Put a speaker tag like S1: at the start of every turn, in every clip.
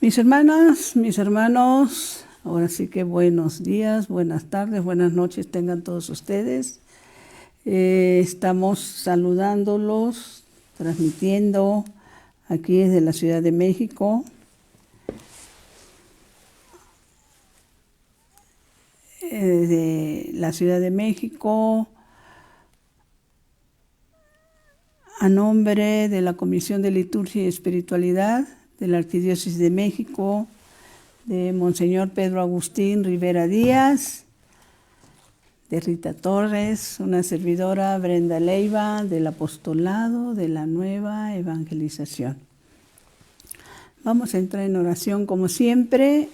S1: Mis hermanas, mis hermanos, ahora sí que buenos días, buenas tardes, buenas noches tengan todos ustedes. Estamos saludándolos, transmitiendo aquí desde la Ciudad de México. De la Ciudad de México, a nombre de la Comisión de Liturgia y Espiritualidad de la Arquidiócesis de México, de Monseñor Pedro Agustín Rivera Díaz, de Rita Torres, una servidora Brenda Leiva, del Apostolado de la Nueva Evangelización. Vamos a entrar en oración como siempre.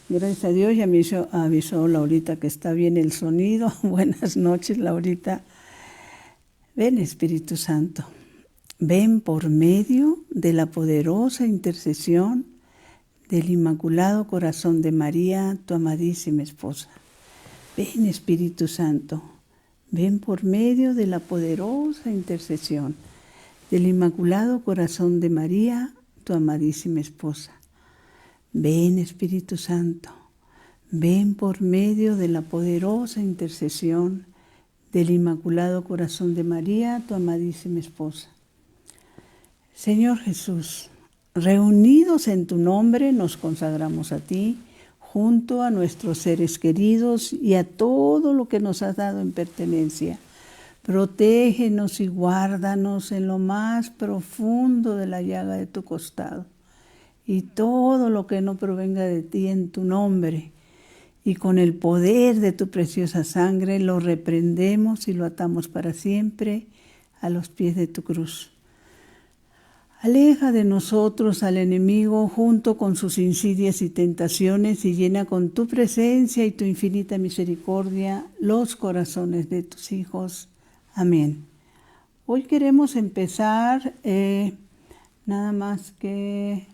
S1: Gracias a Dios, ya me avisó Laurita que está bien el sonido. Buenas noches, Laurita. Ven, Espíritu Santo, ven por medio de la poderosa intercesión del Inmaculado Corazón de María, tu amadísima esposa. Ven, Espíritu Santo, ven por medio de la poderosa intercesión del Inmaculado Corazón de María, tu amadísima esposa. Ven, Espíritu Santo, ven por medio de la poderosa intercesión del Inmaculado Corazón de María, tu amadísima esposa. Señor Jesús, reunidos en tu nombre nos consagramos a ti, junto a nuestros seres queridos y a todo lo que nos has dado en pertenencia. Protégenos y guárdanos en lo más profundo de la llaga de tu costado, y todo lo que no provenga de ti en tu nombre, y con el poder de tu preciosa sangre lo reprendemos y lo atamos para siempre a los pies de tu cruz. Aleja de nosotros al enemigo junto con sus insidias y tentaciones y llena con tu presencia y tu infinita misericordia los corazones de tus hijos. Amén. Hoy queremos empezar, nada más que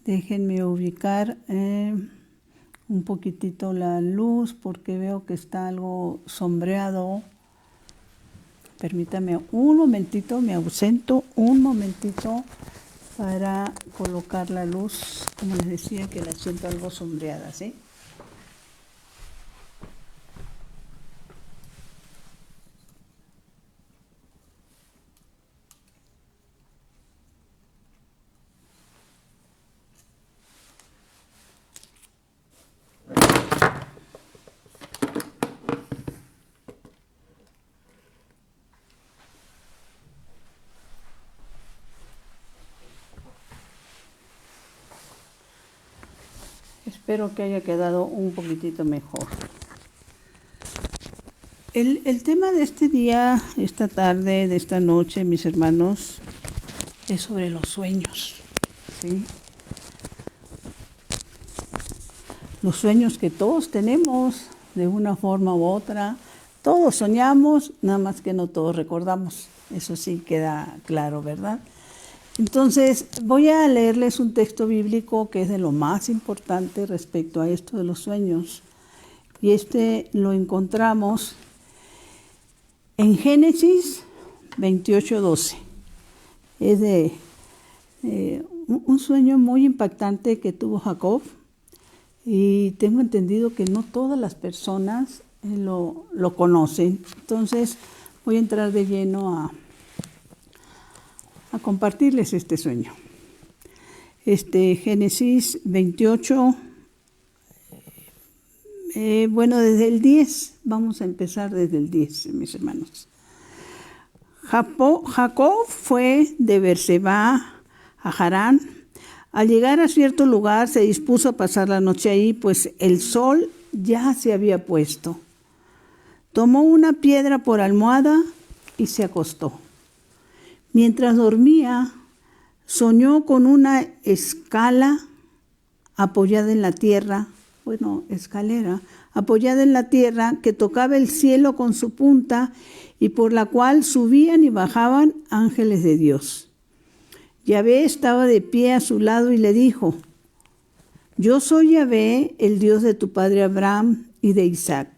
S1: déjenme ubicar un poquitito la luz porque veo que está algo sombreado. Permítame un momentito, me ausento un momentito para colocar la luz, como les decía, que la siento algo sombreada, ¿sí? Espero que haya quedado un poquitito mejor. El tema de este día, esta tarde, de esta noche, mis hermanos, es sobre los sueños, ¿sí? Los sueños que todos tenemos de una forma u otra. Todos soñamos, nada más que no todos recordamos. Eso sí queda claro, ¿verdad? Entonces, voy a leerles un texto bíblico que es de lo más importante respecto a esto de los sueños. Y lo encontramos en Génesis 28:12. Es de un sueño muy impactante que tuvo Jacob. Y tengo entendido que no todas las personas lo conocen. Entonces, voy a entrar de lleno a compartirles este sueño. Génesis 28, desde el 10, vamos a empezar desde el 10, mis hermanos. Jacob fue de Beerseba a Harán. Al llegar a cierto lugar se dispuso a pasar la noche ahí, pues el sol ya se había puesto. Tomó una piedra por almohada y se acostó. Mientras dormía, soñó con una escalera apoyada en la tierra que tocaba el cielo con su punta y por la cual subían y bajaban ángeles de Dios. Yahvé estaba de pie a su lado y le dijo: Yo soy Yahvé, el Dios de tu padre Abraham y de Isaac.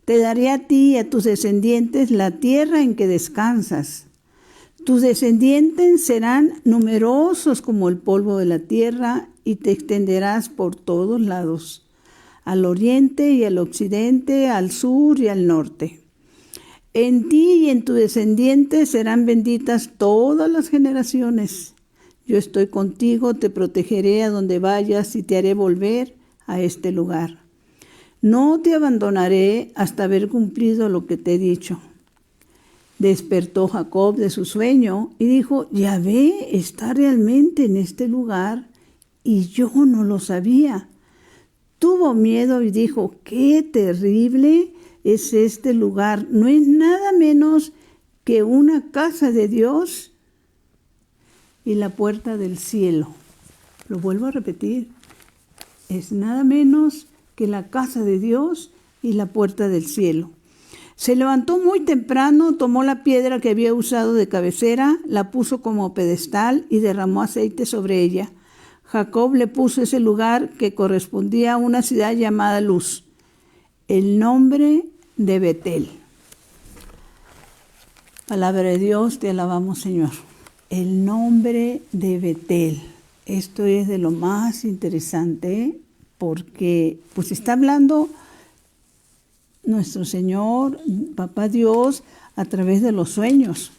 S1: Te daré a ti y a tus descendientes la tierra en que descansas. Tus descendientes serán numerosos como el polvo de la tierra y te extenderás por todos lados, al oriente y al occidente, al sur y al norte. En ti y en tu descendiente serán benditas todas las generaciones. Yo estoy contigo, te protegeré a donde vayas y te haré volver a este lugar. No te abandonaré hasta haber cumplido lo que te he dicho. Despertó Jacob de su sueño y dijo: Yahvé está realmente en este lugar y yo no lo sabía. Tuvo miedo y dijo: ¡Qué terrible es este lugar! No es nada menos que una casa de Dios y la puerta del cielo. Lo vuelvo a repetir. Es nada menos que la casa de Dios y la puerta del cielo. Se levantó muy temprano, tomó la piedra que había usado de cabecera, la puso como pedestal y derramó aceite sobre ella. Jacob le puso ese lugar que correspondía a una ciudad llamada Luz, el nombre de Betel. Palabra de Dios, te alabamos, Señor. El nombre de Betel. Esto es de lo más interesante porque pues está hablando nuestro Señor, Papá Dios, a través de los sueños.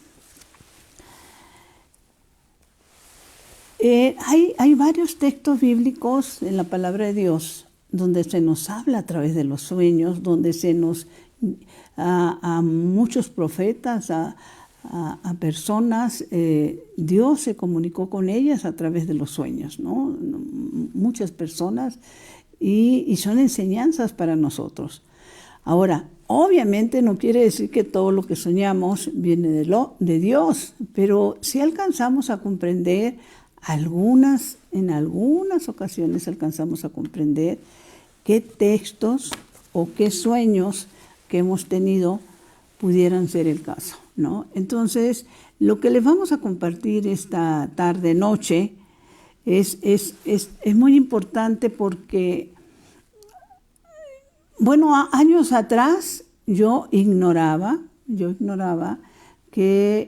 S1: Hay varios textos bíblicos en la palabra de Dios donde se nos habla a través de los sueños, donde se nos a muchos profetas, a personas, Dios se comunicó con ellas a través de los sueños, ¿no? Muchas personas y son enseñanzas para nosotros. Ahora, obviamente no quiere decir que todo lo que soñamos viene de Dios, pero sí alcanzamos a comprender en algunas ocasiones alcanzamos a comprender qué textos o qué sueños que hemos tenido pudieran ser el caso, ¿no? Entonces, lo que les vamos a compartir esta tarde-noche es muy importante porque, bueno, años atrás yo ignoraba que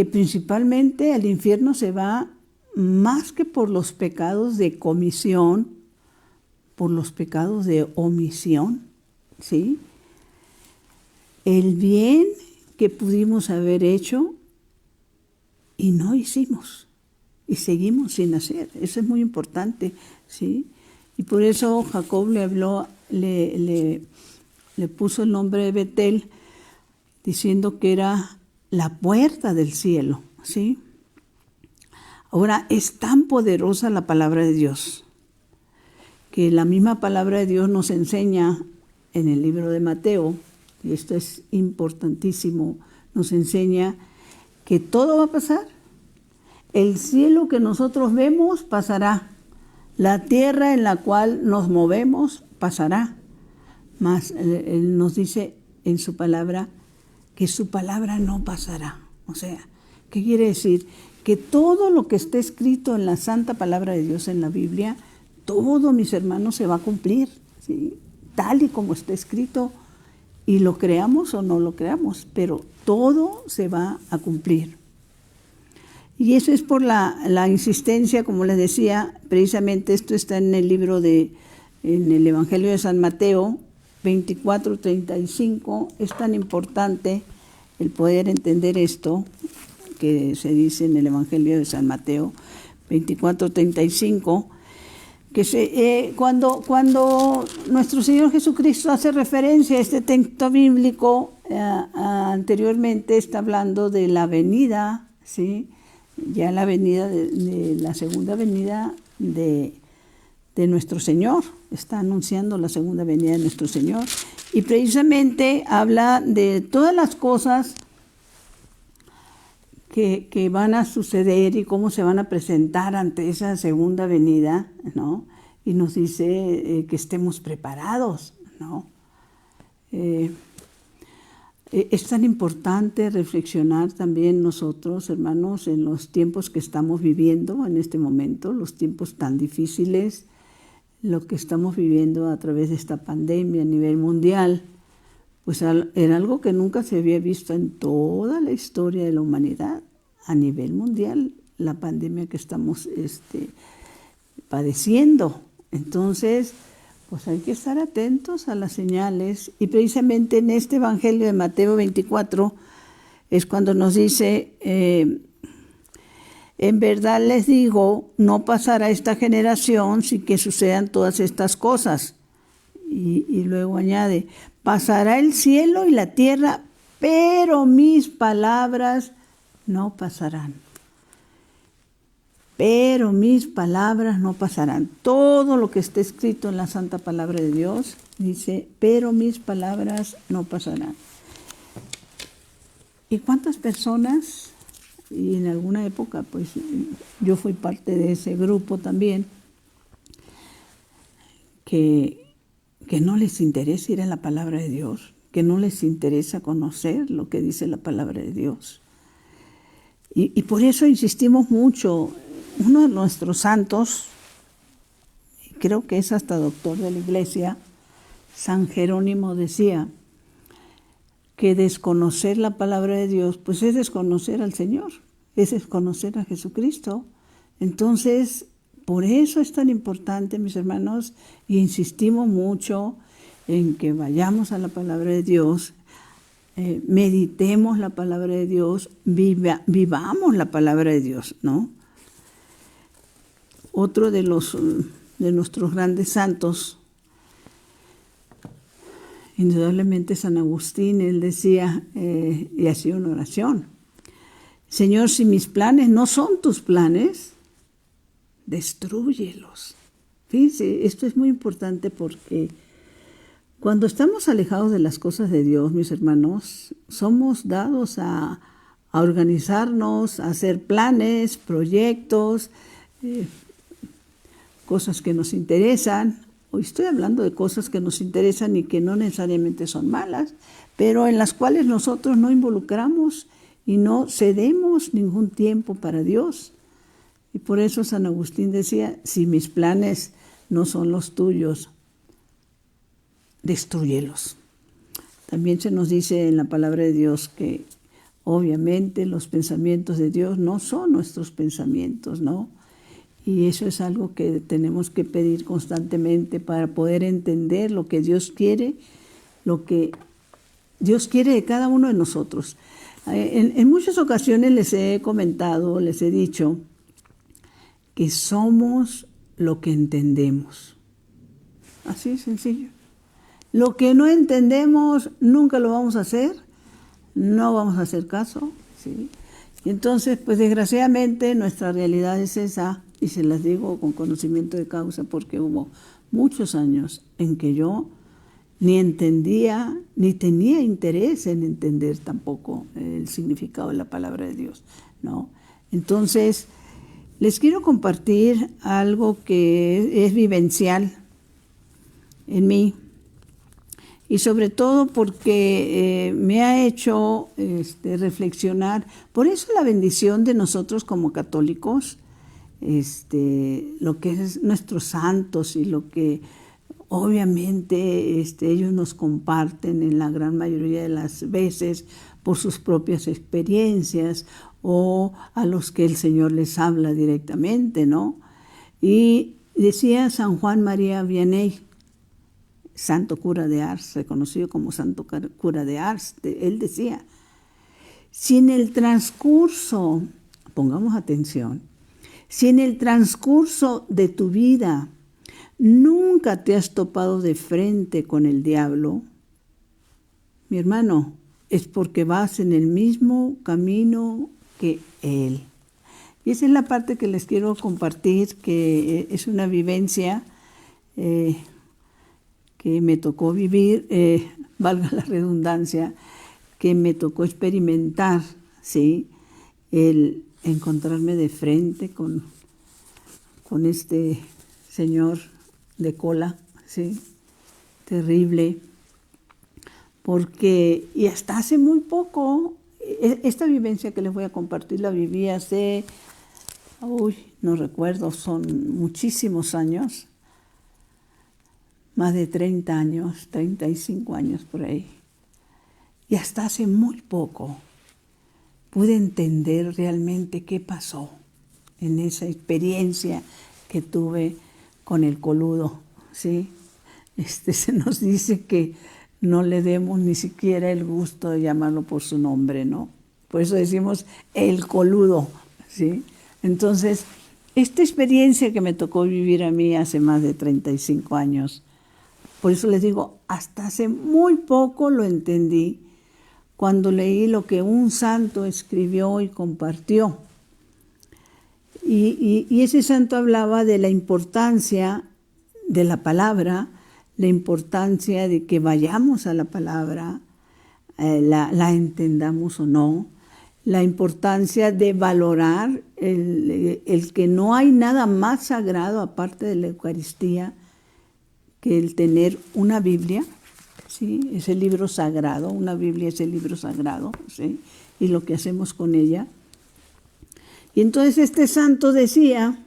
S1: principalmente al infierno se va más que por los pecados de comisión, por los pecados de omisión, ¿sí? El bien que pudimos haber hecho y no hicimos y seguimos sin hacer. Eso es muy importante, ¿sí? Y por eso Jacob le habló, le puso el nombre de Betel, diciendo que era la puerta del cielo, ¿sí? Ahora, es tan poderosa la palabra de Dios, que la misma palabra de Dios nos enseña en el libro de Mateo, y esto es importantísimo, nos enseña que todo va a pasar. El cielo que nosotros vemos pasará, la tierra en la cual nos movemos pasará, mas Él nos dice en su palabra que su palabra no pasará. O sea, ¿qué quiere decir? Que todo lo que está escrito en la santa palabra de Dios en la Biblia, todo, mis hermanos, se va a cumplir, ¿sí? Tal y como está escrito, y lo creamos o no lo creamos, pero todo se va a cumplir. Y eso es por la insistencia, como les decía, precisamente esto está en el libro en el Evangelio de San Mateo 24:35. Es tan importante el poder entender esto que se dice en el Evangelio de San Mateo 24:35, que cuando nuestro Señor Jesucristo hace referencia a este texto bíblico, anteriormente está hablando de la venida, ¿sí? Ya la venida de la segunda venida de nuestro Señor, está anunciando la segunda venida de nuestro Señor, y precisamente habla de todas las cosas que van a suceder y cómo se van a presentar ante esa segunda venida, ¿no? Y nos dice que estemos preparados, ¿no? Es tan importante reflexionar también nosotros, hermanos, en los tiempos que estamos viviendo en este momento, los tiempos tan difíciles, lo que estamos viviendo a través de esta pandemia a nivel mundial, pues era algo que nunca se había visto en toda la historia de la humanidad. A nivel mundial, la pandemia que estamos padeciendo. Entonces, pues hay que estar atentos a las señales. Y precisamente en este Evangelio de Mateo 24 es cuando nos dice, en verdad les digo, no pasará esta generación sin que sucedan todas estas cosas. Y luego añade, pasará el cielo y la tierra, pero mis palabras no pasarán. Pero mis palabras no pasarán. Todo lo que está escrito en la Santa Palabra de Dios dice, pero mis palabras no pasarán. ¿Y cuántas personas? Y en alguna época, pues yo fui parte de ese grupo también, que no les interesa ir a la palabra de Dios, que no les interesa conocer lo que dice la palabra de Dios. Y por eso insistimos mucho. Uno de nuestros santos, creo que es hasta doctor de la Iglesia, San Jerónimo, decía que desconocer la palabra de Dios, pues es desconocer al Señor, es desconocer a Jesucristo. Entonces, por eso es tan importante, mis hermanos, y insistimos mucho en que vayamos a la palabra de Dios, meditemos la palabra de Dios, vivamos la palabra de Dios, ¿no? Otro de nuestros grandes santos, indudablemente San Agustín, él decía, y hacía una oración, Señor, si mis planes no son tus planes, destrúyelos. Fíjense, esto es muy importante porque cuando estamos alejados de las cosas de Dios, mis hermanos, somos dados a organizarnos, a hacer planes, proyectos, cosas que nos interesan. Hoy estoy hablando de cosas que nos interesan y que no necesariamente son malas, pero en las cuales nosotros no involucramos y no cedemos ningún tiempo para Dios. Y por eso San Agustín decía, si mis planes no son los tuyos, destrúyelos. También se nos dice en la palabra de Dios que obviamente los pensamientos de Dios no son nuestros pensamientos, ¿no? Y eso es algo que tenemos que pedir constantemente para poder entender lo que Dios quiere, lo que Dios quiere de cada uno de nosotros. En muchas ocasiones les he comentado, les he dicho que somos lo que entendemos. Así de sencillo. Lo que no entendemos nunca lo vamos a hacer, no vamos a hacer caso, ¿sí? Y entonces, pues desgraciadamente nuestra realidad es esa, y se las digo con conocimiento de causa porque hubo muchos años en que yo ni entendía, ni tenía interés en entender tampoco el significado de la palabra de Dios, ¿no? Entonces, les quiero compartir algo que es vivencial en mí, y sobre todo porque me ha hecho reflexionar. Por eso la bendición de nosotros como católicos, lo que es nuestros santos y lo que obviamente ellos nos comparten en la gran mayoría de las veces por sus propias experiencias o a los que el Señor les habla directamente, ¿no? Y decía San Juan María Vianney, santo cura de Ars, reconocido como santo cura de Ars, él decía, si en el transcurso, pongamos atención, si en el transcurso de tu vida nunca te has topado de frente con el diablo, mi hermano, es porque vas en el mismo camino que él. Y esa es la parte que les quiero compartir, que es una vivencia que me tocó vivir, valga la redundancia, que me tocó experimentar, ¿sí? El encontrarme de frente con este señor de cola, ¿sí? Terrible, porque, y hasta hace muy poco, esta vivencia que les voy a compartir la viví hace, no recuerdo, son muchísimos años, más de 30 años, 35 años por ahí. Y hasta hace muy poco pude entender realmente qué pasó. en esa experiencia que tuve con el coludo, ¿sí? Se nos dice que no le demos ni siquiera el gusto de llamarlo por su nombre, ¿no? Por eso decimos el coludo, ¿sí? Entonces, esta experiencia que me tocó vivir a mí hace más de 35 años, por eso les digo, hasta hace muy poco lo entendí cuando leí lo que un santo escribió y compartió. Y ese santo hablaba de la importancia de la palabra, la importancia de que vayamos a la palabra, la entendamos o no, la importancia de valorar el que no hay nada más sagrado aparte de la Eucaristía que el tener una Biblia, ¿sí? Es el libro sagrado, una Biblia es el libro sagrado, ¿sí? Y lo que hacemos con ella. Y entonces este santo decía,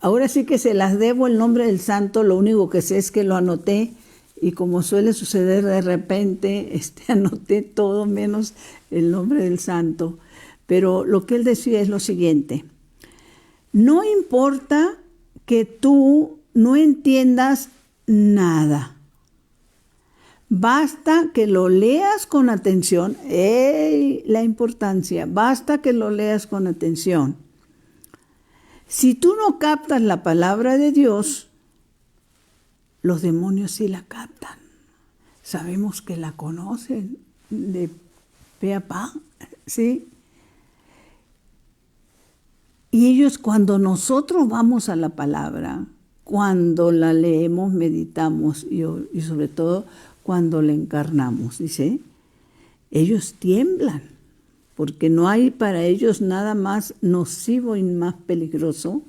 S1: ahora sí que se las debo el nombre del santo, lo único que sé es que lo anoté y como suele suceder de repente, anoté todo menos el nombre del santo. Pero lo que él decía es lo siguiente: no importa que tú no entiendas nada, basta que lo leas con atención. La importancia, basta que lo leas con atención. Si tú no captas la palabra de Dios, los demonios sí la captan. Sabemos que la conocen de pe a pa, ¿sí? Y ellos, cuando nosotros vamos a la palabra, cuando la leemos, meditamos y sobre todo cuando la encarnamos, dice, ellos tiemblan, porque no hay para ellos nada más nocivo y más peligroso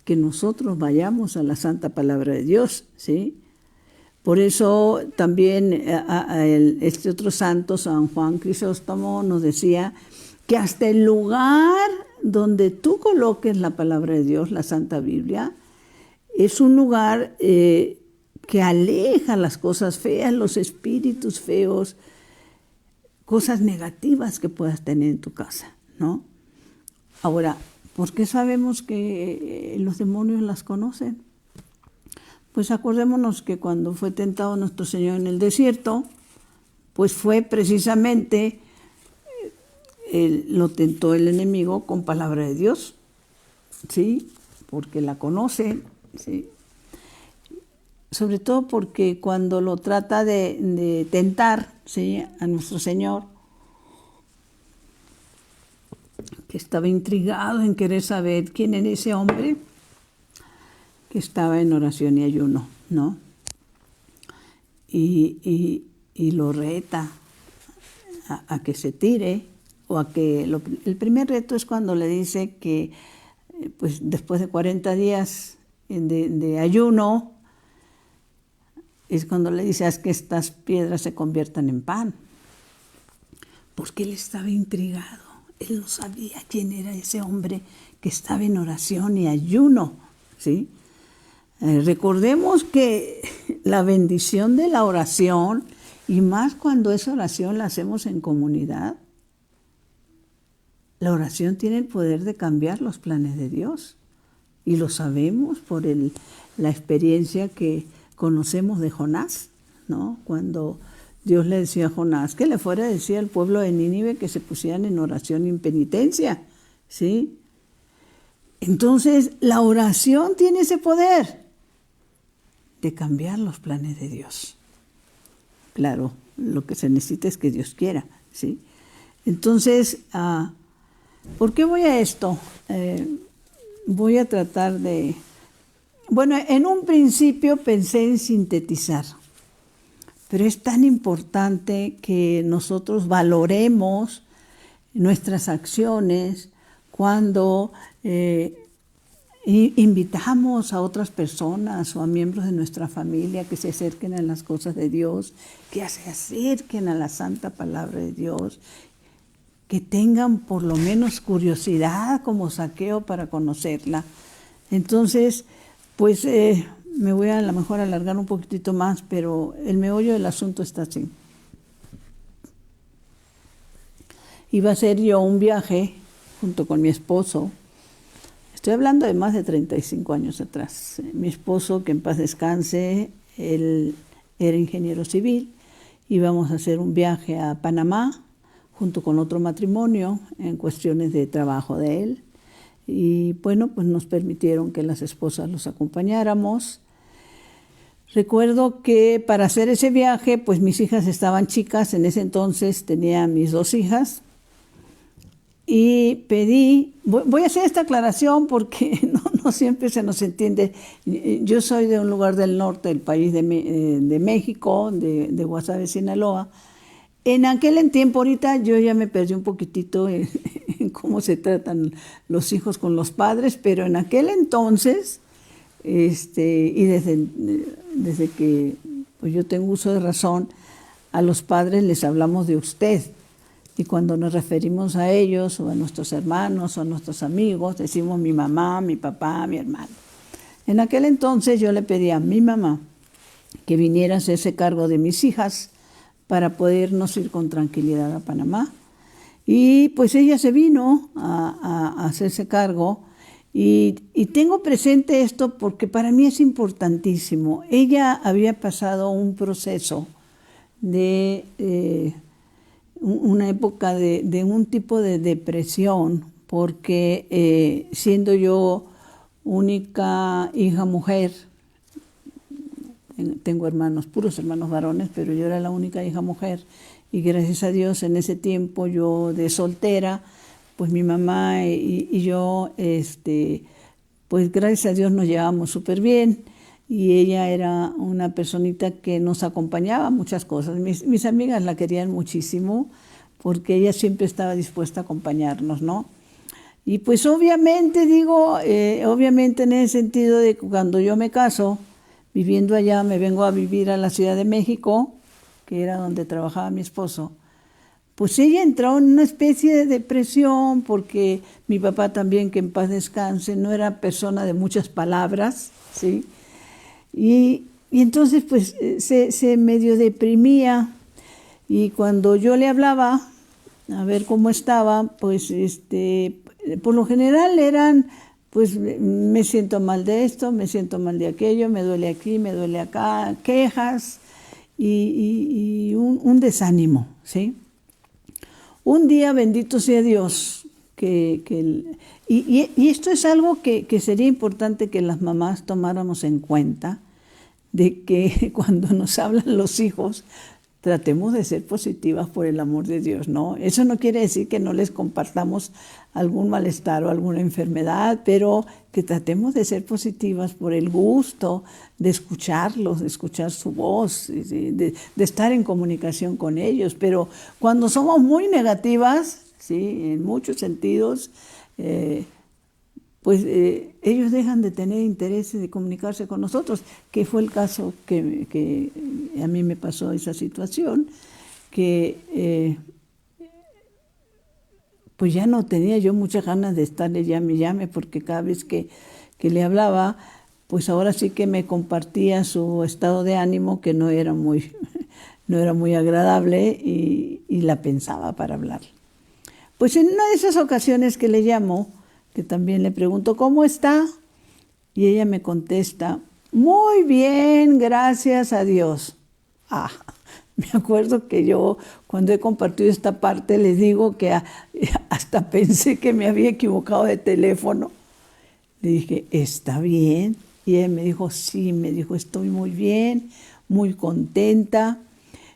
S1: que nosotros vayamos a la santa palabra de Dios, ¿sí? Por eso también este otro santo, San Juan Crisóstomo, nos decía que hasta el lugar donde tú coloques la palabra de Dios, la Santa Biblia, es un lugar que aleja las cosas feas, los espíritus feos, cosas negativas que puedas tener en tu casa, ¿no? Ahora, ¿por qué sabemos que los demonios las conocen? Pues acordémonos que cuando fue tentado nuestro Señor en el desierto, pues fue precisamente, lo tentó el enemigo con palabra de Dios, ¿sí? Porque la conoce, ¿sí? Sobre todo porque cuando lo trata de tentar, ¿sí?, a nuestro Señor, que estaba intrigado en querer saber quién era ese hombre que estaba en oración y ayuno, ¿no? Y lo reta a que se tire, o a que el primer reto es cuando le dice que pues después de 40 días de ayuno, es cuando le dice: haz que estas piedras se conviertan en pan. Porque él estaba intrigado, él no sabía quién era ese hombre que estaba en oración y ayuno, ¿sí? Recordemos que la bendición de la oración, y más cuando esa oración la hacemos en comunidad, la oración tiene el poder de cambiar los planes de Dios. Y lo sabemos por la experiencia que conocemos de Jonás, ¿no? Cuando Dios le decía a Jonás que le fuera a decir al pueblo de Nínive que se pusieran en oración y en penitencia, ¿sí? Entonces, la oración tiene ese poder de cambiar los planes de Dios. Claro, lo que se necesita es que Dios quiera, ¿sí? Entonces, ¿por qué voy a esto? Voy a tratar de... Bueno, en un principio pensé en sintetizar, pero es tan importante que nosotros valoremos nuestras acciones cuando invitamos a otras personas o a miembros de nuestra familia que se acerquen a las cosas de Dios, que se acerquen a la santa palabra de Dios, que tengan por lo menos curiosidad como Zaqueo para conocerla. Entonces, pues me voy a lo mejor alargar un poquitito más, pero el meollo del asunto está así. Iba a hacer yo un viaje junto con mi esposo. Estoy hablando de más de 35 años atrás. Mi esposo, que en paz descanse, él era ingeniero civil. Íbamos a hacer un viaje a Panamá junto con otro matrimonio en cuestiones de trabajo de él. Y bueno, pues nos permitieron que las esposas los acompañáramos. Recuerdo que para hacer ese viaje, pues mis hijas estaban chicas. En ese entonces tenía mis 2 hijas. Y pedí, voy a hacer esta aclaración porque no siempre se nos entiende. Yo soy de un lugar del norte del país de México, de Guasave, Sinaloa. En aquel tiempo, ahorita yo ya me perdí un poquitito en cómo se tratan los hijos con los padres, pero en aquel entonces, y desde que pues yo tengo uso de razón, a los padres les hablamos de usted. Y cuando nos referimos a ellos, o a nuestros hermanos, o a nuestros amigos, decimos mi mamá, mi papá, mi hermano. En aquel entonces yo le pedí a mi mamá que viniera a hacerse cargo de mis hijas para podernos ir con tranquilidad a Panamá. Y pues ella se vino a hacerse cargo. Y tengo presente esto porque para mí es importantísimo. Ella había pasado un proceso de una época de un tipo de depresión, porque siendo yo única hija mujer, tengo hermanos, puros hermanos varones, pero yo era la única hija mujer, y gracias a Dios en ese tiempo yo de soltera, pues mi mamá y yo, pues gracias a Dios nos llevábamos súper bien. Y ella era una personita que nos acompañaba a muchas cosas. Mis amigas la querían muchísimo porque ella siempre estaba dispuesta a acompañarnos, ¿no? Y pues obviamente, obviamente en ese sentido de que cuando yo me caso, viviendo allá, me vengo a vivir a la Ciudad de México, que era donde trabajaba mi esposo, pues ella entró en una especie de depresión porque mi papá también, que en paz descanse, no era persona de muchas palabras, ¿sí? Y entonces pues se medio deprimía, y cuando yo le hablaba a ver cómo estaba, pues por lo general eran, pues me siento mal de esto, me siento mal de aquello, me duele aquí, me duele acá, quejas y un desánimo, ¿sí? Un día, bendito sea Dios, y esto es algo que sería importante que las mamás tomáramos en cuenta, de que cuando nos hablan los hijos, tratemos de ser positivas por el amor de Dios, ¿no? Eso no quiere decir que no les compartamos algún malestar o alguna enfermedad, pero que tratemos de ser positivas por el gusto de escucharlos, de escuchar su voz, de estar en comunicación con ellos. Pero cuando somos muy negativas, ¿sí?, en muchos sentidos, pues ellos dejan de tener interés de comunicarse con nosotros, que fue el caso que a mí me pasó esa situación, que pues ya no tenía yo muchas ganas de estarle llame, porque cada vez que le hablaba, pues ahora sí que me compartía su estado de ánimo, que no era muy agradable, y la pensaba para hablar. Pues en una de esas ocasiones que le llamo, que también le pregunto, ¿cómo está? Y ella me contesta, muy bien, gracias a Dios. Me acuerdo que yo, cuando he compartido esta parte, les digo que hasta pensé que me había equivocado de teléfono. Le dije, ¿está bien? Y ella me dijo, sí, me dijo, estoy muy bien, muy contenta.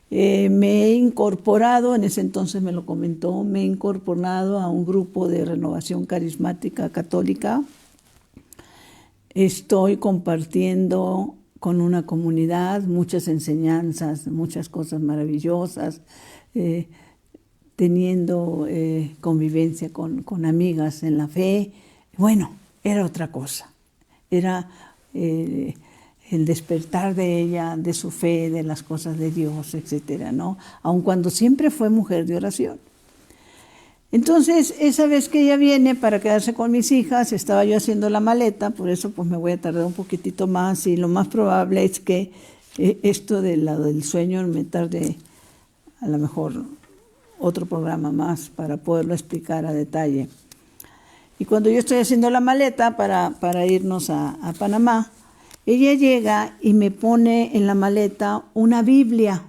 S1: Me he incorporado, en ese entonces me lo comentó, me he incorporado a un grupo de renovación carismática católica. Estoy compartiendo con una comunidad muchas enseñanzas, muchas cosas maravillosas, teniendo convivencia con amigas en la fe. Bueno, era otra cosa, era el despertar de ella, de su fe, de las cosas de Dios, etcétera, ¿no? Aun cuando siempre fue mujer de oración. Entonces, esa vez que ella viene para quedarse con mis hijas, estaba yo haciendo la maleta, por eso pues me voy a tardar un poquitito más, y lo más probable es que esto del sueño me tarde a lo mejor otro programa más para poderlo explicar a detalle. Y cuando yo estoy haciendo la maleta para irnos a Panamá, ella llega y me pone en la maleta una Biblia.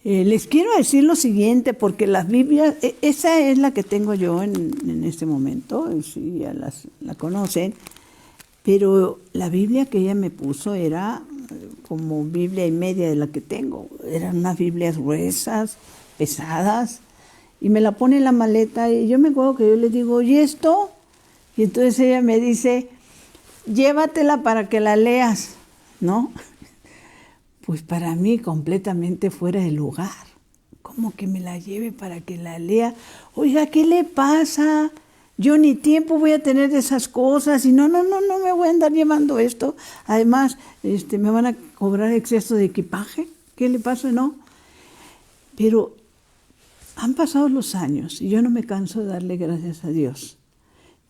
S1: Les quiero decir lo siguiente, porque las Biblias, esa es la que tengo yo en este momento, si ya la conocen, pero la Biblia que ella me puso era como Biblia y media de la que tengo. Eran unas Biblias gruesas, pesadas, y me la pone en la maleta, y yo me acuerdo que yo le digo, ¿y esto? Y entonces ella me dice, llévatela para que la leas, ¿no? Pues para mí completamente fuera de lugar. ¿Cómo que me la lleve para que la lea? Oiga, ¿qué le pasa? Yo ni tiempo voy a tener de esas cosas y no me voy a andar llevando esto. Además, me van a cobrar exceso de equipaje. ¿Qué le pasa? No. Pero han pasado los años y yo no me canso de darle gracias a Dios,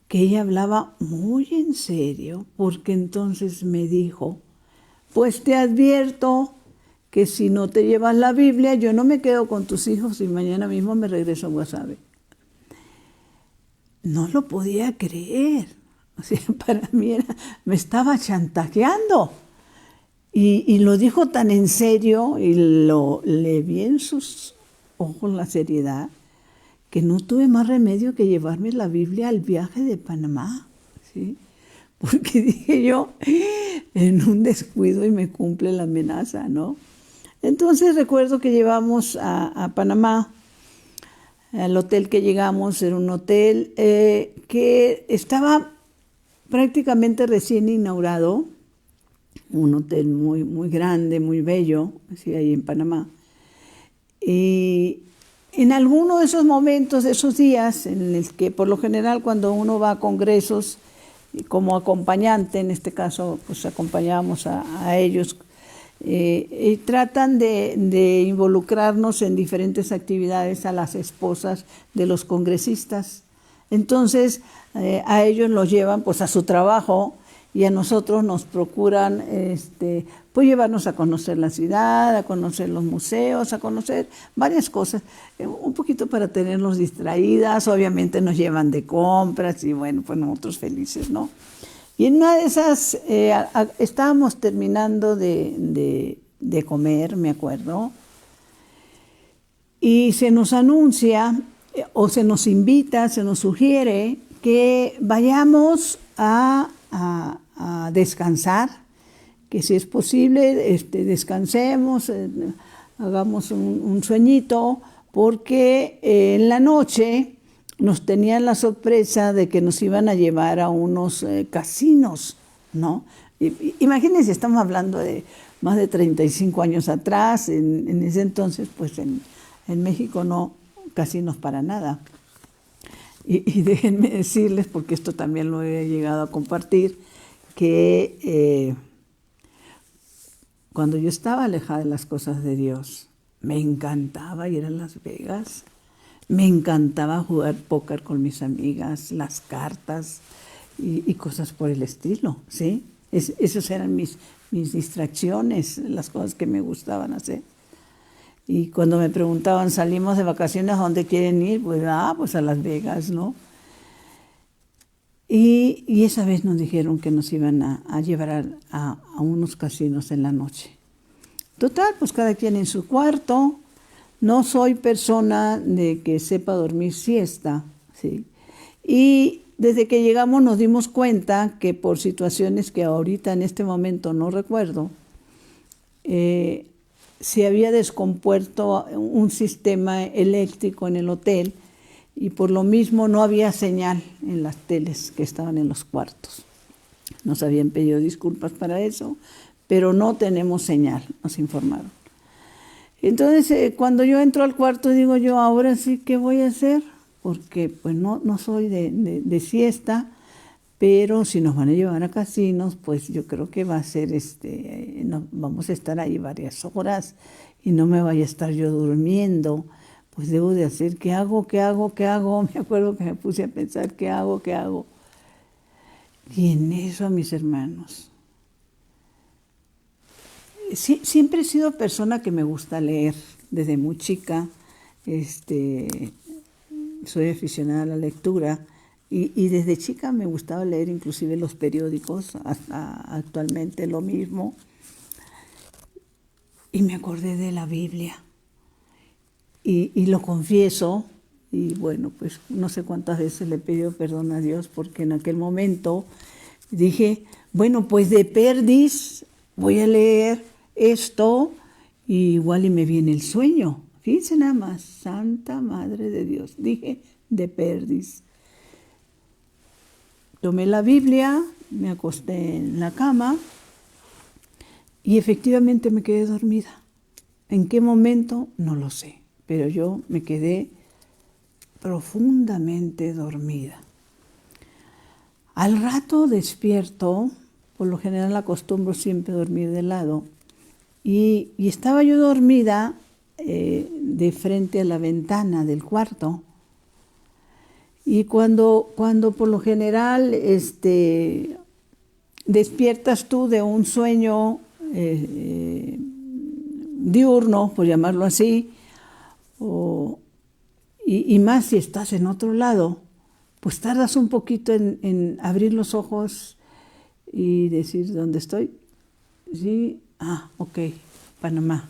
S1: que ella hablaba muy en serio, porque entonces me dijo, pues te advierto que si no te llevas la Biblia, yo no me quedo con tus hijos y mañana mismo me regreso a Guasave. No lo podía creer. O sea, para mí me estaba chantajeando. Y lo dijo tan en serio y le vi en sus ojos la seriedad, que no tuve más remedio que llevarme la Biblia al viaje de Panamá, ¿sí? Porque dije yo, en un descuido y me cumple la amenaza, ¿no? Entonces recuerdo que llevamos a Panamá, al hotel que llegamos, era un hotel que estaba prácticamente recién inaugurado, un hotel muy, muy grande, muy bello, así ahí en Panamá. Y en alguno de esos momentos, de esos días, en el que por lo general cuando uno va a congresos, como acompañante, en este caso, pues acompañábamos a ellos, y tratan de involucrarnos en diferentes actividades a las esposas de los congresistas. Entonces, a ellos los llevan pues a su trabajo y a nosotros nos procuran pues llevarnos a conocer la ciudad, a conocer los museos, a conocer varias cosas, un poquito para tenernos distraídas. Obviamente nos llevan de compras y bueno, pues nosotros felices, ¿no? Y en una de esas estábamos terminando de comer, me acuerdo, y se nos anuncia o se nos invita, se nos sugiere que vayamos a descansar, que si es posible descansemos, hagamos un sueñito, porque en la noche nos tenían la sorpresa de que nos iban a llevar a unos casinos, ¿no? Imagínense, estamos hablando de más de 35 años atrás, en ese entonces, pues en México no casinos para nada. Y déjenme decirles, porque esto también lo he llegado a compartir, que cuando yo estaba alejada de las cosas de Dios, me encantaba ir a Las Vegas, me encantaba jugar póker con mis amigas, las cartas y cosas por el estilo, ¿sí? Esas eran mis distracciones, las cosas que me gustaban hacer. Y cuando me preguntaban, ¿salimos de vacaciones? ¿A dónde quieren ir? Pues, pues a Las Vegas, ¿no? Y esa vez nos dijeron que nos iban a llevar a unos casinos en la noche. Total, pues cada quien en su cuarto. No soy persona de que sepa dormir siesta, ¿sí? Y desde que llegamos nos dimos cuenta que por situaciones que ahorita en este momento no recuerdo, se había descompuesto un sistema eléctrico en el hotel y por lo mismo no había señal en las teles que estaban en los cuartos. Nos habían pedido disculpas para eso, pero no tenemos señal, nos informaron. Entonces, cuando yo entro al cuarto, digo yo, ahora sí, ¿qué voy a hacer? Porque pues no soy de siesta, pero si nos van a llevar a casinos, pues yo creo que va a ser, vamos a estar ahí varias horas y no me vaya a estar yo durmiendo. Pues debo de hacer, ¿qué hago? Me acuerdo que me puse a pensar, ¿qué hago? Y en eso, mis hermanos, siempre he sido persona que me gusta leer desde muy chica. Soy aficionada a la lectura Y desde chica me gustaba leer inclusive los periódicos, hasta actualmente lo mismo. Y me acordé de la Biblia. Y lo confieso. Y bueno, pues no sé cuántas veces le he pedido perdón a Dios, porque en aquel momento dije, bueno, pues de perdiz voy a leer esto y igual y me viene el sueño. Fíjense nada más, Santa Madre de Dios. Dije, de perdiz. Tomé la Biblia, me acosté en la cama y efectivamente me quedé dormida. ¿En qué momento? No lo sé, pero yo me quedé profundamente dormida. Al rato despierto, por lo general acostumbro siempre dormir de lado, y estaba yo dormida de frente a la ventana del cuarto. Y cuando por lo general despiertas tú de un sueño diurno, por llamarlo así, y más si estás en otro lado, pues tardas un poquito en abrir los ojos y decir, ¿dónde estoy? Sí, ok, Panamá.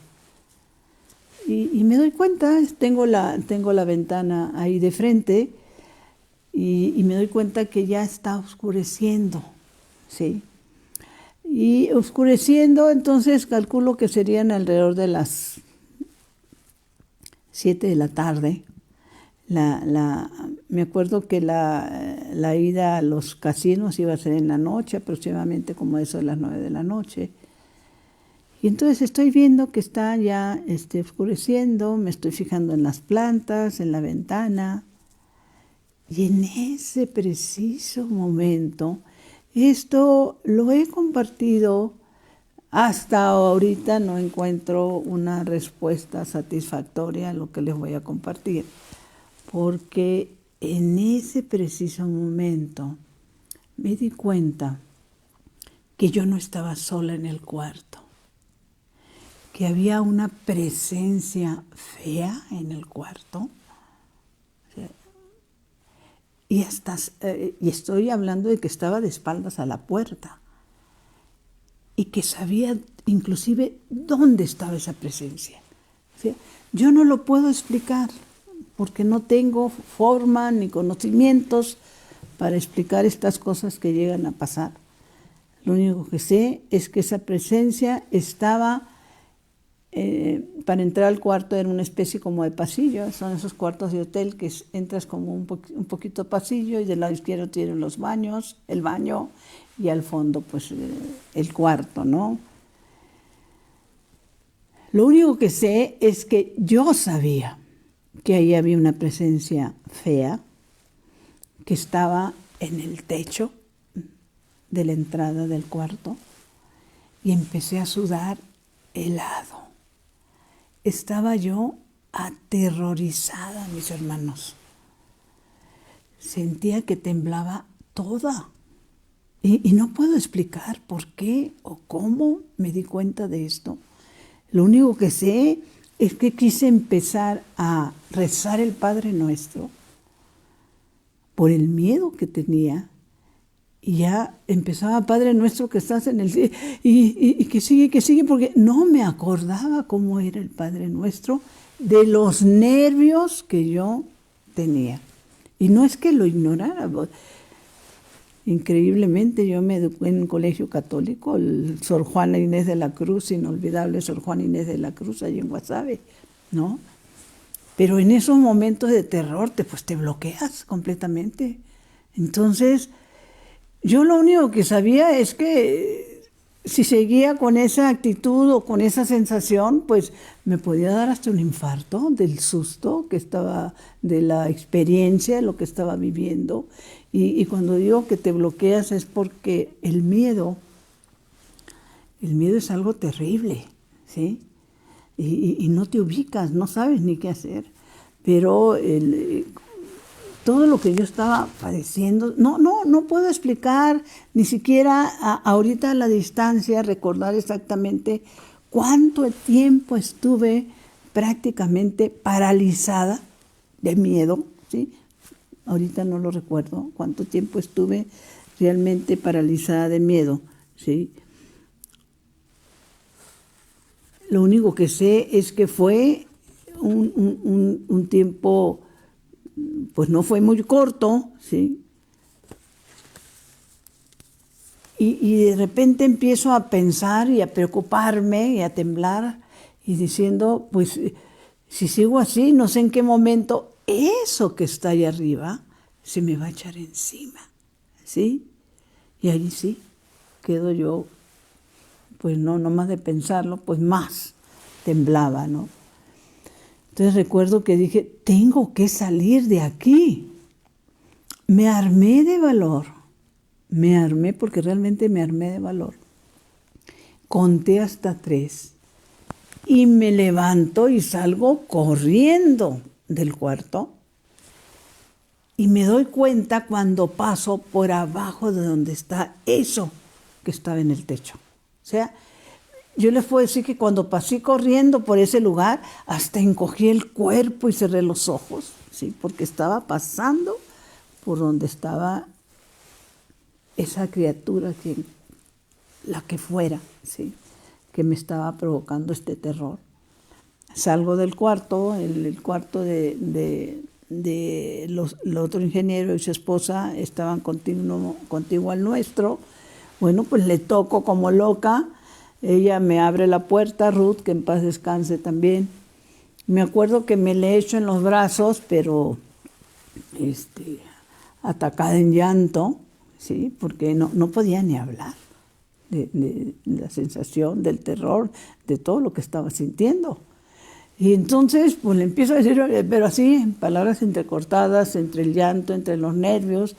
S1: Y me doy cuenta, tengo la ventana ahí de frente, y me doy cuenta que ya está oscureciendo, ¿sí? Y oscureciendo, entonces calculo que serían alrededor de las 7 de la tarde. Me acuerdo que la ida a los casinos iba a ser en la noche, aproximadamente como eso de las 9 de la noche. Y entonces estoy viendo que está ya oscureciendo, me estoy fijando en las plantas, en la ventana. Y en ese preciso momento, esto lo he compartido, hasta ahorita no encuentro una respuesta satisfactoria a lo que les voy a compartir, porque en ese preciso momento me di cuenta que yo no estaba sola en el cuarto, que había una presencia fea en el cuarto. Y estoy hablando de que estaba de espaldas a la puerta y que sabía inclusive dónde estaba esa presencia. O sea, yo no lo puedo explicar porque no tengo forma ni conocimientos para explicar estas cosas que llegan a pasar. Lo único que sé es que esa presencia estaba, para entrar al cuarto era una especie como de pasillo, son esos cuartos de hotel que entras como un poquito pasillo y del lado izquierdo tienen los baños, el baño y al fondo pues el cuarto, ¿no? Lo único que sé es que yo sabía que ahí había una presencia fea que estaba en el techo de la entrada del cuarto y empecé a sudar helado. Estaba yo aterrorizada, mis hermanos. Sentía que temblaba toda. Y no puedo explicar por qué o cómo me di cuenta de esto. Lo único que sé es que quise empezar a rezar el Padre Nuestro por el miedo que tenía. Y ya empezaba, Padre Nuestro que estás en el cielo, y que sigue, porque no me acordaba cómo era el Padre Nuestro de los nervios que yo tenía. Y no es que lo ignorara. Increíblemente yo me eduqué en un colegio católico, el Sor Juana Inés de la Cruz, inolvidable Sor Juana Inés de la Cruz, allí en Guasave, ¿no? Pero en esos momentos de terror te bloqueas completamente. Entonces, yo lo único que sabía es que si seguía con esa actitud o con esa sensación, pues me podía dar hasta un infarto del susto que estaba, de la experiencia, de lo que estaba viviendo. Y cuando digo que te bloqueas es porque el miedo es algo terrible, ¿sí? Y no te ubicas, no sabes ni qué hacer. Pero todo lo que yo estaba padeciendo, no puedo explicar, ni siquiera ahorita a la distancia recordar exactamente cuánto tiempo estuve prácticamente paralizada de miedo, ¿sí? ahorita no lo recuerdo, cuánto tiempo estuve realmente paralizada de miedo, ¿sí? Lo único que sé es que fue un tiempo, pues no fue muy corto, ¿sí? Y de repente empiezo a pensar y a preocuparme y a temblar y diciendo, pues si sigo así, no sé en qué momento eso que está ahí arriba se me va a echar encima, ¿sí? Y allí sí, quedo yo, pues no más de pensarlo, pues más temblaba, ¿no? Entonces recuerdo que dije, tengo que salir de aquí. Me armé de valor. Me armé porque realmente me armé de valor. Conté hasta 3 y me levanto y salgo corriendo del cuarto y me doy cuenta cuando paso por abajo de donde está eso que estaba en el techo. O sea, yo les puedo decir que cuando pasé corriendo por ese lugar, hasta encogí el cuerpo y cerré los ojos, ¿sí? Porque estaba pasando por donde estaba esa criatura, la que fuera, ¿sí? Que me estaba provocando este terror. Salgo del cuarto, el cuarto el otro ingeniero y su esposa estaban contiguo al nuestro. Bueno, pues le toco como loca. Ella me abre la puerta, Ruth, que en paz descanse también. Me acuerdo que me le echo en los brazos, pero atacada en llanto, ¿sí? Porque no podía ni hablar de la sensación, del terror, de todo lo que estaba sintiendo. Y entonces, pues le empiezo a decir, pero así, en palabras entrecortadas, entre el llanto, entre los nervios,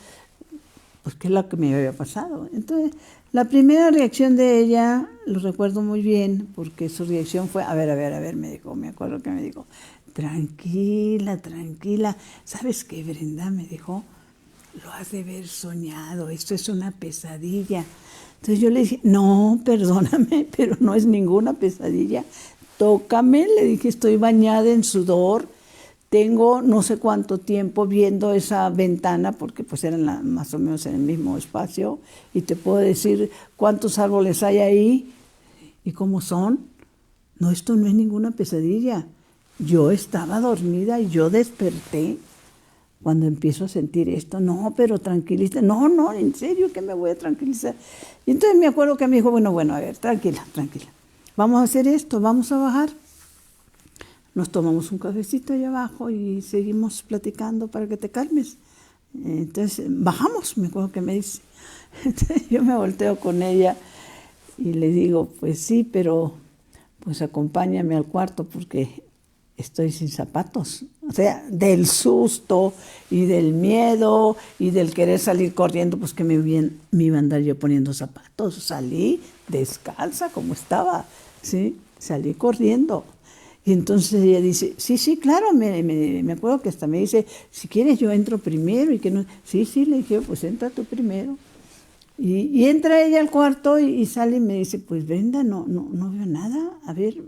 S1: pues qué es lo que me había pasado. Entonces, la primera reacción de ella, lo recuerdo muy bien, porque su reacción fue, a ver, me dijo, me acuerdo que me dijo, tranquila, ¿sabes qué, Brenda? Me dijo, lo has de haber soñado, esto es una pesadilla. Entonces yo le dije, no, perdóname, pero no es ninguna pesadilla. Tócame, le dije, estoy bañada en sudor, tengo no sé cuánto tiempo viendo esa ventana, porque pues eran más o menos en el mismo espacio, y te puedo decir cuántos árboles hay ahí y cómo son. No, esto no es ninguna pesadilla. Yo estaba dormida y yo desperté cuando empiezo a sentir esto. No, pero tranquilízate. No, en serio que me voy a tranquilizar. Y entonces me acuerdo que me dijo, bueno, a ver, tranquila. Vamos a hacer esto, vamos a bajar. Nos tomamos un cafecito allá abajo y seguimos platicando para que te calmes. Entonces, bajamos, me acuerdo que me dice. Entonces, yo me volteo con ella y le digo, pues sí, pero pues acompáñame al cuarto porque estoy sin zapatos. O sea, del susto y del miedo y del querer salir corriendo, pues que me iba a andar yo poniendo zapatos. Salí descalza como estaba, ¿sí? Salí corriendo. Y entonces ella dice, sí, claro, me acuerdo que hasta me dice, si quieres yo entro primero y que no. Sí, le dije, pues entra tú primero. Y entra ella al cuarto y sale y me dice, pues Brenda, no veo nada, a ver,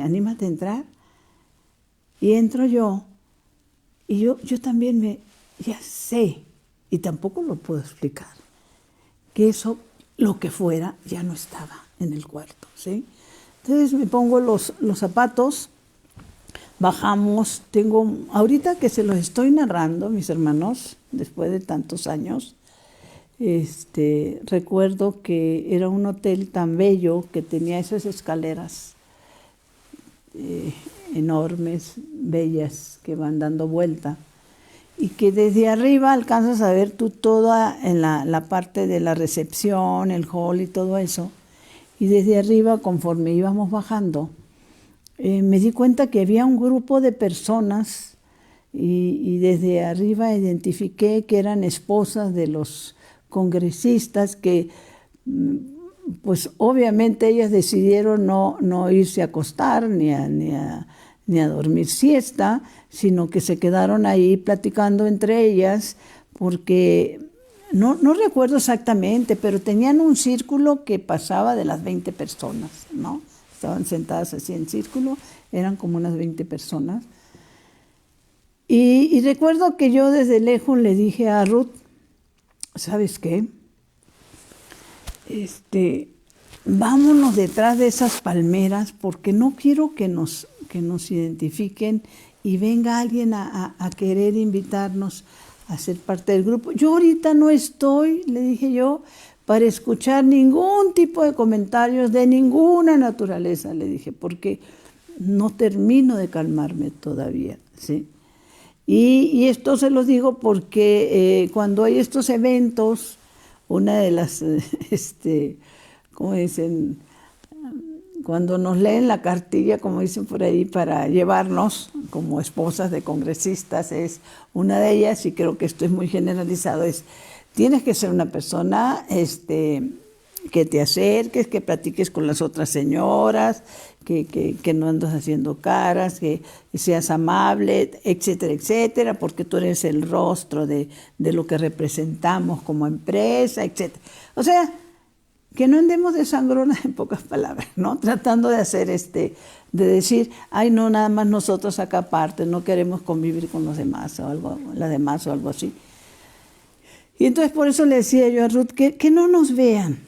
S1: anímate a entrar. Y entro yo, y yo también ya sé, y tampoco lo puedo explicar, que eso, lo que fuera, ya no estaba en el cuarto, ¿sí? Entonces me pongo los zapatos, bajamos, ahorita que se los estoy narrando, mis hermanos, después de tantos años, recuerdo que era un hotel tan bello que tenía esas escaleras enormes, bellas, que van dando vuelta, y que desde arriba alcanzas a ver tú toda en la parte de la recepción, el hall y todo eso. Y desde arriba, conforme íbamos bajando, me di cuenta que había un grupo de personas y desde arriba identifiqué que eran esposas de los congresistas que, pues obviamente ellas decidieron no irse a acostar ni a dormir siesta, sino que se quedaron ahí platicando entre ellas porque no recuerdo exactamente, pero tenían un círculo que pasaba de las 20 personas, ¿no? Estaban sentadas así en círculo, eran como unas 20 personas. Y recuerdo que yo desde lejos le dije a Ruth, ¿sabes qué? Vámonos detrás de esas palmeras porque no quiero que nos identifiquen y venga alguien a querer invitarnos a ser parte del grupo. Yo ahorita no estoy, le dije yo, para escuchar ningún tipo de comentarios de ninguna naturaleza, le dije, porque no termino de calmarme todavía, ¿sí? Y esto se los digo porque cuando hay estos eventos, una de las, ¿cómo dicen? Cuando nos leen la cartilla, como dicen por ahí, para llevarnos como esposas de congresistas, es una de ellas, y creo que esto es muy generalizado, es tienes que ser una persona que te acerques, que platiques con las otras señoras, que no andas haciendo caras, que seas amable, etcétera, etcétera, porque tú eres el rostro de lo que representamos como empresa, etcétera. O sea, que no andemos de sangrona, en pocas palabras, ¿no? Tratando de hacer de decir, ay, no, nada más nosotros acá aparte, no queremos convivir con los demás o algo, las demás o algo así. Y entonces por eso le decía yo a Ruth que no nos vean.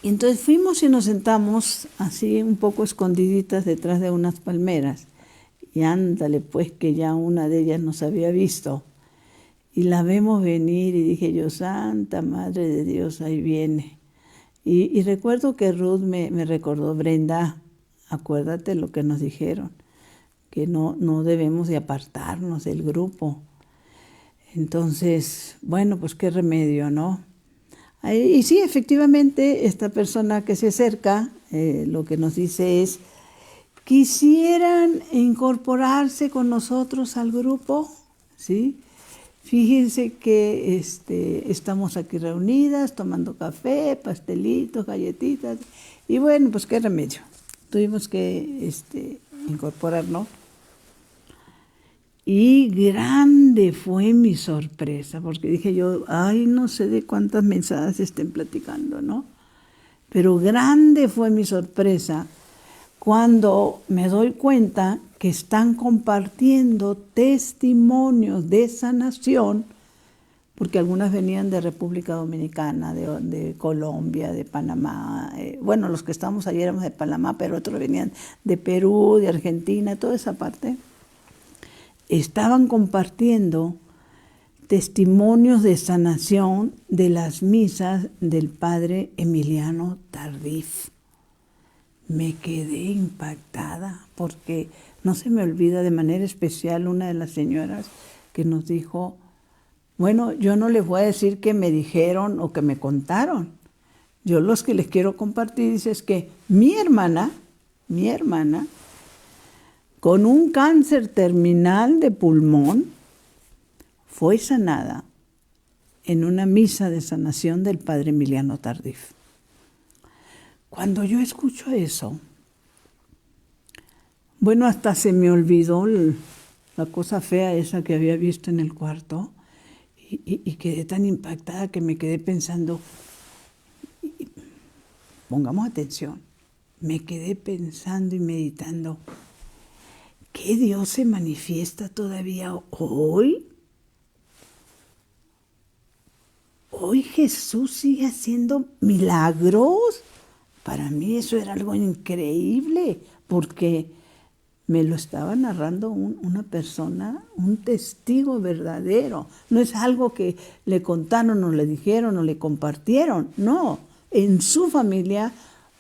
S1: Y entonces fuimos y nos sentamos así un poco escondiditas detrás de unas palmeras. Y ándale, pues que ya una de ellas nos había visto. Y la vemos venir y dije yo, Santa Madre de Dios, ahí viene. Y recuerdo que Ruth me recordó, Brenda, acuérdate lo que nos dijeron, que no debemos de apartarnos del grupo. Entonces, bueno, pues qué remedio, ¿no? Y sí, efectivamente, esta persona que se acerca, lo que nos dice es, ¿quisieran incorporarse con nosotros al grupo? ¿Sí? Fíjense que estamos aquí reunidas, tomando café, pastelitos, galletitas, y bueno, pues qué remedio. Tuvimos que incorporarnos. Y grande fue mi sorpresa, porque dije yo, ay, no sé de cuántas mensajes estén platicando, ¿no? Pero grande fue mi sorpresa cuando me doy cuenta que están compartiendo testimonios de sanación, porque algunas venían de República Dominicana, de Colombia, de Panamá. Bueno, los que estábamos ayer éramos de Panamá, pero otros venían de Perú, de Argentina, toda esa parte. Estaban compartiendo testimonios de sanación de las misas del padre Emiliano Tardif. Me quedé impactada porque no se me olvida de manera especial una de las señoras que nos dijo, bueno, yo no les voy a decir que me dijeron o que me contaron. Yo los que les quiero compartir es que mi hermana, con un cáncer terminal de pulmón, fue sanada en una misa de sanación del padre Emiliano Tardif. Cuando yo escucho eso, bueno, hasta se me olvidó la cosa fea esa que había visto en el cuarto y quedé tan impactada que me quedé pensando, pongamos atención, me quedé pensando y meditando, ¿qué Dios se manifiesta todavía hoy? Hoy Jesús sigue haciendo milagros. Para mí eso era algo increíble, porque me lo estaba narrando una persona, un testigo verdadero. No es algo que le contaron o le dijeron o le compartieron. No, en su familia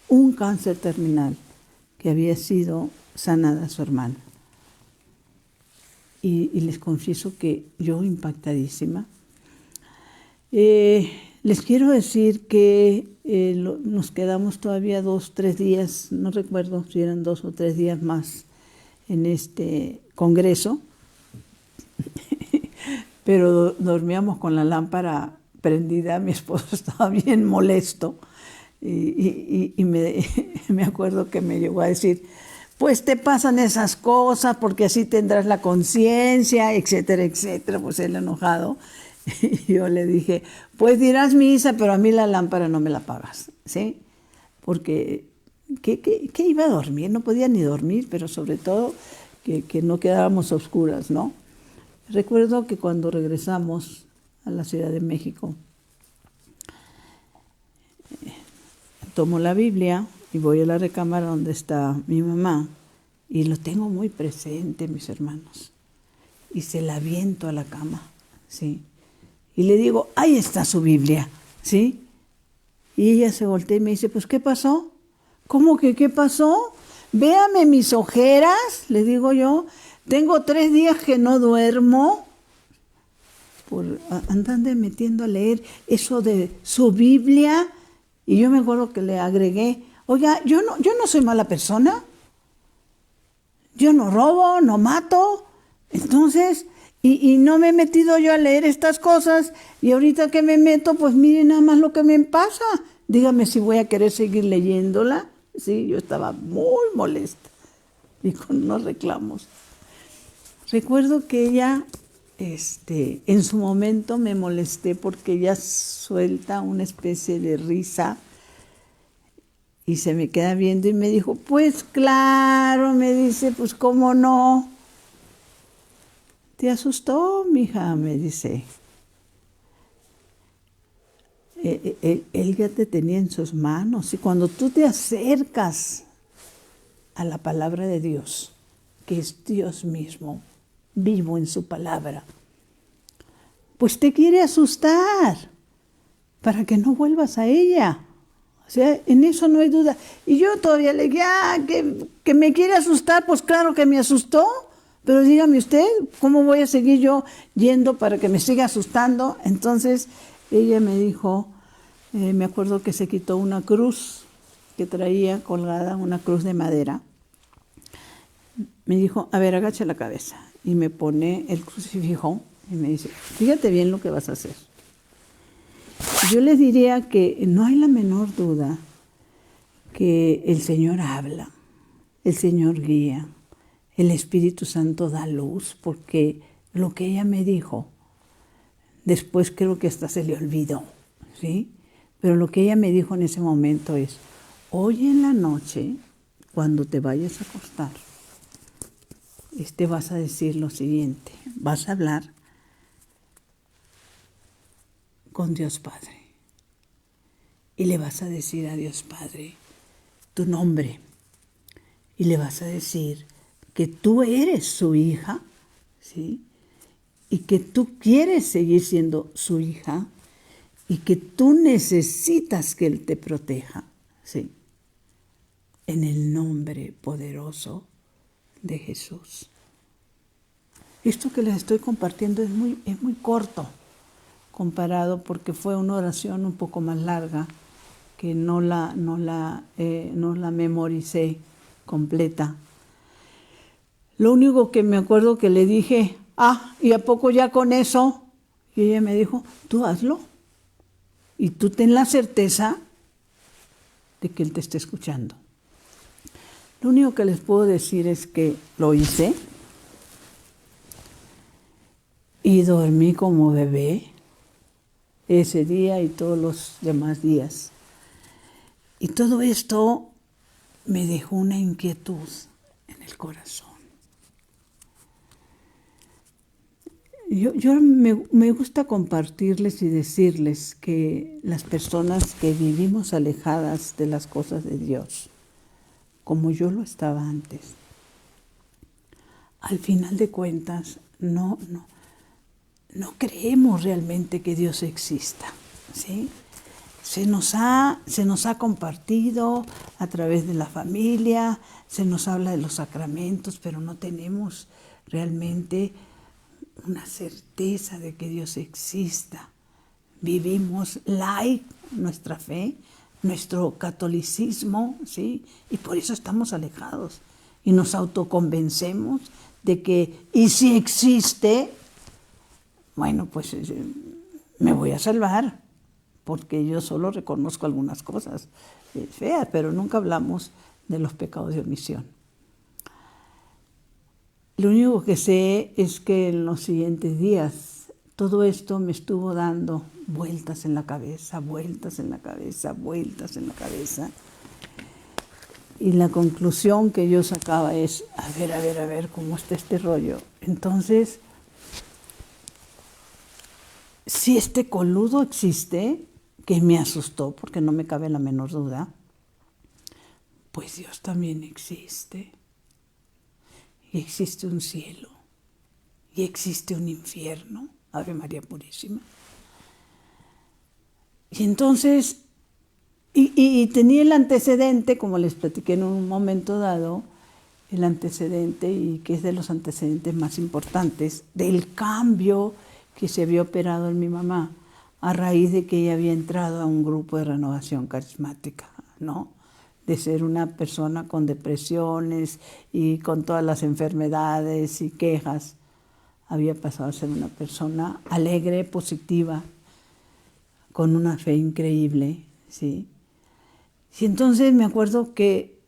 S1: un cáncer terminal que había sido sanada a su hermana. Y les confieso que yo impactadísima. Les quiero decir que nos quedamos todavía 2, 3 días, no recuerdo si eran 2 o 3 días más en este congreso, pero dormíamos con la lámpara prendida, mi esposo estaba bien molesto y me acuerdo que me llegó a decir, pues te pasan esas cosas porque así tendrás la conciencia, etcétera, etcétera, pues él enojado. Y yo le dije, pues dirás misa, pero a mí la lámpara no me la apagas, ¿sí? Porque, ¿qué iba a dormir? No podía ni dormir, pero sobre todo que no quedáramos a oscuras, ¿no? Recuerdo que cuando regresamos a la Ciudad de México, tomo la Biblia y voy a la recámara donde está mi mamá y lo tengo muy presente, mis hermanos. Y se la aviento a la cama, ¿sí? Y le digo, ahí está su Biblia, ¿sí? Y ella se voltea y me dice, pues, ¿qué pasó? ¿Cómo que qué pasó? Véame mis ojeras, le digo yo. Tengo 3 días que no duermo. Andan metiendo a leer eso de su Biblia. Y yo me acuerdo que le agregué, oiga, yo no soy mala persona. Yo no robo, no mato. Entonces, y no me he metido yo a leer estas cosas. Y ahorita que me meto, pues miren nada más lo que me pasa. Dígame si voy a querer seguir leyéndola. Sí, yo estaba muy molesta y con unos reclamos. Recuerdo que ella, en su momento me molesté porque ella suelta una especie de risa y se me queda viendo y me dijo, pues claro, me dice, pues cómo no. ¿Te asustó, mija? Me dice. Él ya te tenía en sus manos y cuando tú te acercas a la palabra de Dios, que es Dios mismo, vivo en su palabra, pues te quiere asustar para que no vuelvas a ella. O sea, en eso no hay duda. Y yo todavía le dije, que me quiere asustar, pues claro que me asustó, pero dígame usted, ¿cómo voy a seguir yo yendo para que me siga asustando? Entonces ella me dijo, me acuerdo que se quitó una cruz que traía colgada, una cruz de madera. Me dijo, a ver, agacha la cabeza. Y me pone el crucifijo y me dice, fíjate bien lo que vas a hacer. Yo les diría que no hay la menor duda que el Señor habla, el Señor guía, el Espíritu Santo da luz, porque lo que ella me dijo, después creo que hasta se le olvidó, ¿sí? Pero lo que ella me dijo en ese momento es, hoy en la noche, cuando te vayas a acostar, vas a decir lo siguiente, vas a hablar con Dios Padre y le vas a decir a Dios Padre tu nombre y le vas a decir que tú eres su hija, ¿sí? Y que tú quieres seguir siendo su hija y que tú necesitas que Él te proteja, ¿sí? En el nombre poderoso de Jesús. Esto que les estoy compartiendo es muy corto comparado porque fue una oración un poco más larga que no la memoricé completa. Lo único que me acuerdo que le dije, ¿y a poco ya con eso? Y ella me dijo, tú hazlo. Y tú ten la certeza de que Él te está escuchando. Lo único que les puedo decir es que lo hice y dormí como bebé ese día y todos los demás días. Y todo esto me dejó una inquietud en el corazón. Yo me gusta compartirles y decirles que las personas que vivimos alejadas de las cosas de Dios, como yo lo estaba antes, al final de cuentas no creemos realmente que Dios exista, ¿sí? Se nos ha compartido a través de la familia, se nos habla de los sacramentos, pero no tenemos realmente una certeza de que Dios exista. Vivimos nuestra fe, nuestro catolicismo, ¿sí? Y por eso estamos alejados. Y nos autoconvencemos de que, y si existe, bueno, pues me voy a salvar, porque yo solo reconozco algunas cosas feas, pero nunca hablamos de los pecados de omisión. Lo único que sé es que en los siguientes días todo esto me estuvo dando vueltas en la cabeza, vueltas en la cabeza, vueltas en la cabeza. Y la conclusión que yo sacaba es, a ver, ¿cómo está este rollo? Entonces, si este coludo existe, que me asustó porque no me cabe la menor duda, pues Dios también existe. Y existe un cielo. Y existe un infierno. Ave María Purísima. Y entonces, y tenía el antecedente, como les platiqué en un momento dado, el antecedente, y que es de los antecedentes más importantes, del cambio que se había operado en mi mamá a raíz de que ella había entrado a un grupo de renovación carismática, ¿no? De ser una persona con depresiones y con todas las enfermedades y quejas, había pasado a ser una persona alegre, positiva, con una fe increíble, ¿sí? Y entonces me acuerdo que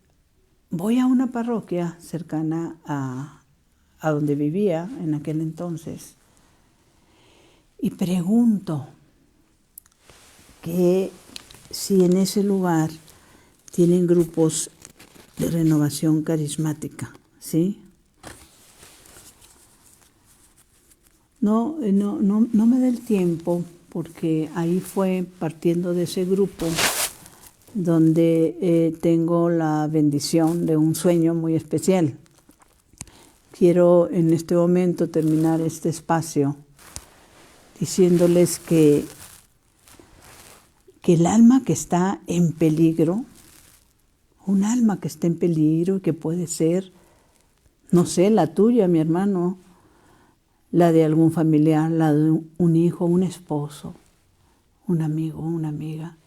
S1: voy a una parroquia cercana a donde vivía en aquel entonces y pregunto que si en ese lugar tienen grupos de renovación carismática, ¿sí? No me da el tiempo, porque ahí fue partiendo de ese grupo donde tengo la bendición de un sueño muy especial. Quiero en este momento terminar este espacio diciéndoles que el alma que está en peligro, un alma que está en peligro, que puede ser, no sé, la tuya, mi hermano, la de algún familiar, la de un hijo, un esposo, un amigo, una amiga,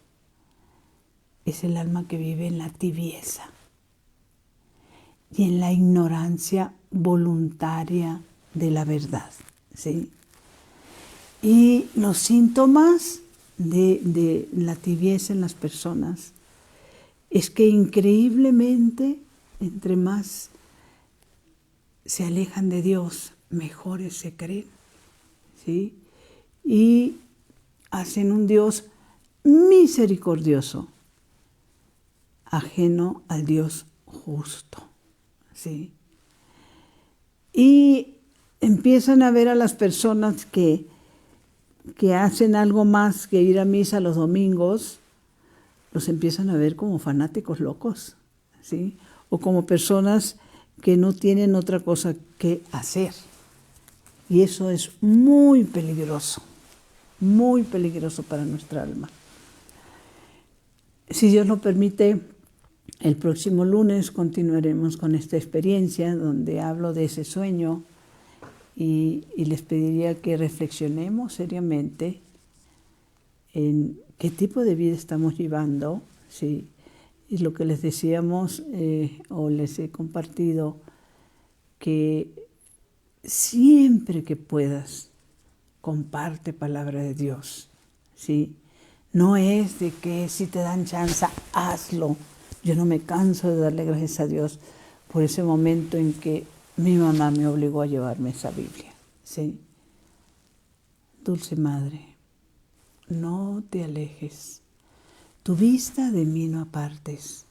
S1: es el alma que vive en la tibieza y en la ignorancia voluntaria de la verdad, ¿sí? Y los síntomas de la tibieza en las personas es que increíblemente, entre más se alejan de Dios, mejores se creen, ¿sí? Y hacen un Dios misericordioso, ajeno al Dios justo, ¿sí? Y empiezan a ver a las personas que hacen algo más que ir a misa los domingos, los empiezan a ver como fanáticos locos, ¿sí? O como personas que no tienen otra cosa que hacer. Y eso es muy peligroso para nuestra alma. Si Dios lo permite, el próximo lunes continuaremos con esta experiencia donde hablo de ese sueño y les pediría que reflexionemos seriamente en qué tipo de vida estamos llevando, ¿sí? Y lo que les decíamos o les he compartido, que siempre que puedas, comparte palabra de Dios, ¿sí? No es de que si te dan chance, hazlo. Yo no me canso de darle gracias a Dios por ese momento en que mi mamá me obligó a llevarme esa Biblia, ¿sí? Dulce Madre, no te alejes, tu vista de mí no apartes.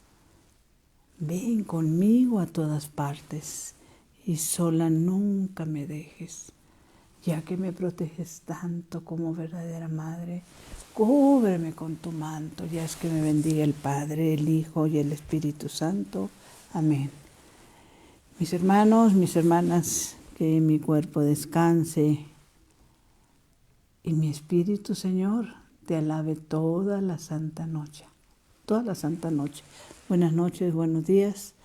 S1: Ven conmigo a todas partes y sola nunca me dejes. Ya que me proteges tanto como verdadera madre, cúbreme con tu manto, ya es que me bendiga el Padre, el Hijo y el Espíritu Santo. Amén. Mis hermanos, mis hermanas, que mi cuerpo descanse y mi espíritu, Señor, te alabe toda la santa noche. Toda la santa noche. Buenas noches, buenos días.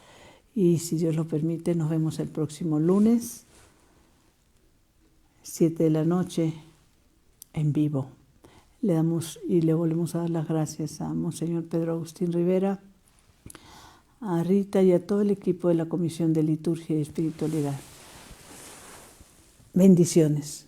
S1: Y si Dios lo permite, nos vemos el próximo lunes, 7 de la noche, en vivo. Le damos y le volvemos a dar las gracias a Monseñor Pedro Agustín Rivera, a Rita y a todo el equipo de la Comisión de Liturgia y Espiritualidad. Bendiciones.